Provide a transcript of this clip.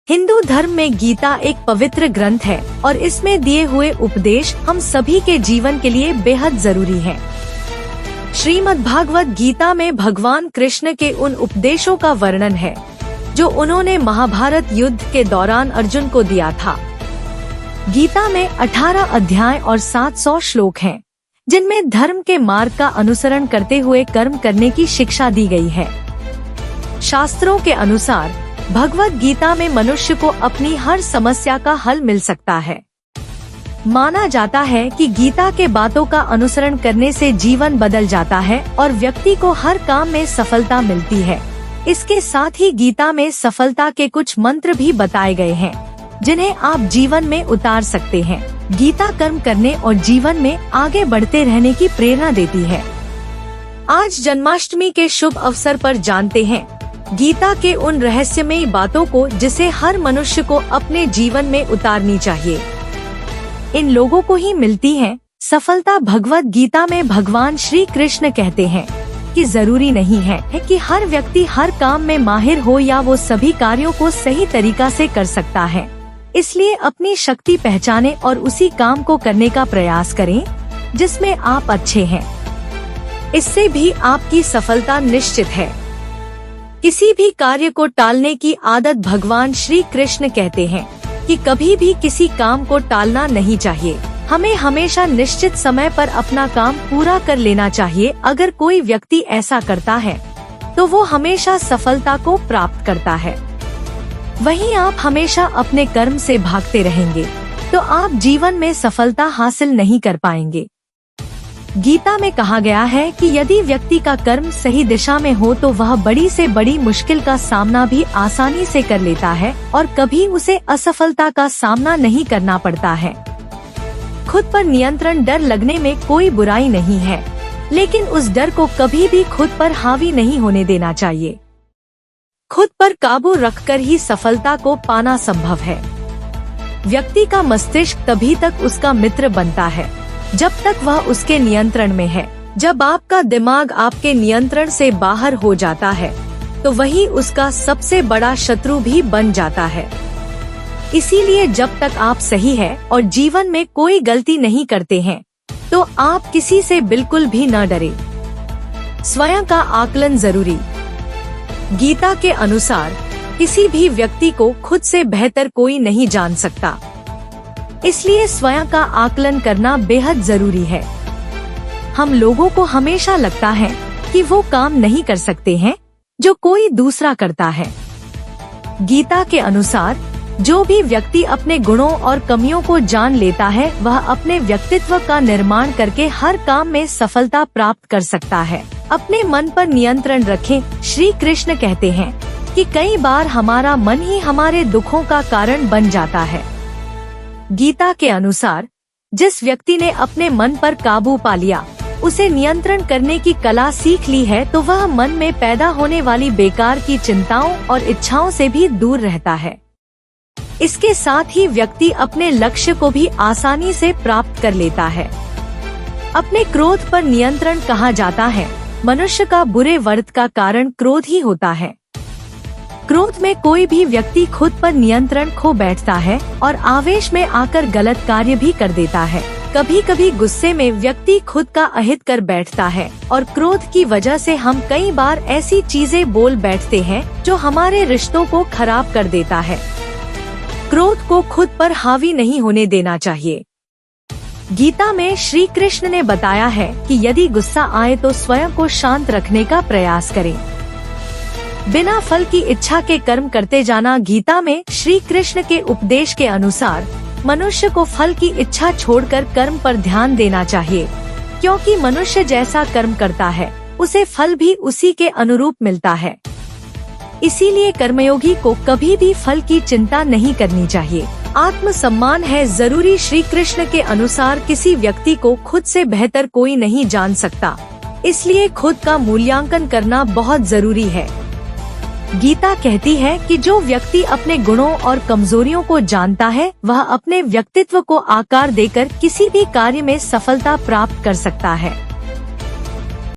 हिंदू धर्म में गीता एक पवित्र ग्रंथ है और इसमें दिए हुए उपदेश हम सभी के जीवन के लिए बेहद जरूरी हैं। श्रीमद्भागवत गीता में भगवान कृष्ण के उन उपदेशों का वर्णन है जो उन्होंने महाभारत युद्ध के दौरान अर्जुन को दिया था। गीता में 18 अध्याय और 700 श्लोक हैं, जिनमें धर्म के मार्ग का अनुसरण करते हुए कर्म करने की शिक्षा दी गई है। शास्त्रों के अनुसार भगवत गीता में मनुष्य को अपनी हर समस्या का हल मिल सकता है। माना जाता है कि गीता के बातों का अनुसरण करने से जीवन बदल जाता है और व्यक्ति को हर काम में सफलता मिलती है। इसके साथ ही गीता में सफलता के कुछ मंत्र भी बताए गए हैं, जिन्हें आप जीवन में उतार सकते हैं। गीता कर्म करने और जीवन में आगे बढ़ते रहने की प्रेरणा देती है। आज जन्माष्टमी के शुभ अवसर पर जानते हैं गीता के उन रहस्यमयी बातों को जिसे हर मनुष्य को अपने जीवन में उतारनी चाहिए। इन लोगों को ही मिलती है सफलता। भगवत गीता में भगवान श्री कृष्ण कहते हैं कि जरूरी नहीं है कि हर व्यक्ति हर काम में माहिर हो या वो सभी कार्यों को सही तरीका से कर सकता है। इसलिए अपनी शक्ति पहचानें और उसी काम को करने का प्रयास करें जिसमें आप अच्छे हैं। इससे भी आपकी सफलता निश्चित है। किसी भी कार्य को टालने की आदत भगवान श्री कृष्ण कहते हैं कि कभी भी किसी काम को टालना नहीं चाहिए। हमें हमेशा निश्चित समय पर अपना काम पूरा कर लेना चाहिए। अगर कोई व्यक्ति ऐसा करता है तो वो हमेशा सफलता को प्राप्त करता है। वहीं आप हमेशा अपने कर्म से भागते रहेंगे तो आप जीवन में सफलता हासिल नहीं कर पाएंगे। गीता में कहा गया है कि यदि व्यक्ति का कर्म सही दिशा में हो तो वह बड़ी से बड़ी मुश्किल का सामना भी आसानी से कर लेता है और कभी उसे असफलता का सामना नहीं करना पड़ता है। खुद पर नियंत्रण, डर लगने में कोई बुराई नहीं है, लेकिन उस डर को कभी भी खुद पर हावी नहीं होने देना चाहिए। खुद पर काबू रखकर ही सफलता को पाना संभव है। व्यक्ति का मस्तिष्क तभी तक उसका मित्र बनता है जब तक वह उसके नियंत्रण में है। जब आपका दिमाग आपके नियंत्रण से बाहर हो जाता है तो वही उसका सबसे बड़ा शत्रु भी बन जाता है। इसीलिए जब तक आप सही है और जीवन में कोई गलती नहीं करते हैं तो आप किसी से बिल्कुल भी न डरे। स्वयं का आकलन जरूरी। गीता के अनुसार किसी भी व्यक्ति को खुद से बेहतर कोई नहीं जान सकता, इसलिए स्वयं का आकलन करना बेहद जरूरी है। हम लोगों को हमेशा लगता है कि वो काम नहीं कर सकते हैं जो कोई दूसरा करता है। गीता के अनुसार जो भी व्यक्ति अपने गुणों और कमियों को जान लेता है वह अपने व्यक्तित्व का निर्माण करके हर काम में सफलता प्राप्त कर सकता है। अपने मन पर नियंत्रण रखें। श्री कृष्ण कहते हैं कि कई बार हमारा मन ही हमारे दुखों का कारण बन जाता है। गीता के अनुसार जिस व्यक्ति ने अपने मन पर काबू पा लिया, उसे नियंत्रण करने की कला सीख ली है, तो वह मन में पैदा होने वाली बेकार की चिंताओं और इच्छाओं से भी दूर रहता है। इसके साथ ही व्यक्ति अपने लक्ष्य को भी आसानी से प्राप्त कर लेता है। अपने क्रोध पर नियंत्रण। कहा जाता है मनुष्य का बुरे वर्त का कारण क्रोध ही होता है। क्रोध में कोई भी व्यक्ति खुद पर नियंत्रण खो बैठता है और आवेश में आकर गलत कार्य भी कर देता है। कभी कभी गुस्से में व्यक्ति खुद का अहित कर बैठता है और क्रोध की वजह से हम कई बार ऐसी चीजें बोल बैठते हैं जो हमारे रिश्तों को खराब कर देता है। क्रोध को खुद पर हावी नहीं होने देना चाहिए। गीता में श्री कृष्ण ने बताया है कि यदि गुस्सा आए तो स्वयं को शांत रखने का प्रयास करें। बिना फल की इच्छा के कर्म करते जाना। गीता में श्री कृष्ण के उपदेश के अनुसार मनुष्य को फल की इच्छा छोड़कर कर्म पर ध्यान देना चाहिए, क्योंकि मनुष्य जैसा कर्म करता है उसे फल भी उसी के अनुरूप मिलता है। इसीलिए कर्मयोगी को कभी भी फल की चिंता नहीं करनी चाहिए। आत्मसम्मान है जरूरी। श्री कृष्ण के अनुसार किसी व्यक्ति को खुद से बेहतर कोई नहीं जान सकता, इसलिए खुद का मूल्यांकन करना बहुत जरूरी है। गीता कहती है कि जो व्यक्ति अपने गुणों और कमजोरियों को जानता है वह अपने व्यक्तित्व को आकार देकर किसी भी कार्य में सफलता प्राप्त कर सकता है।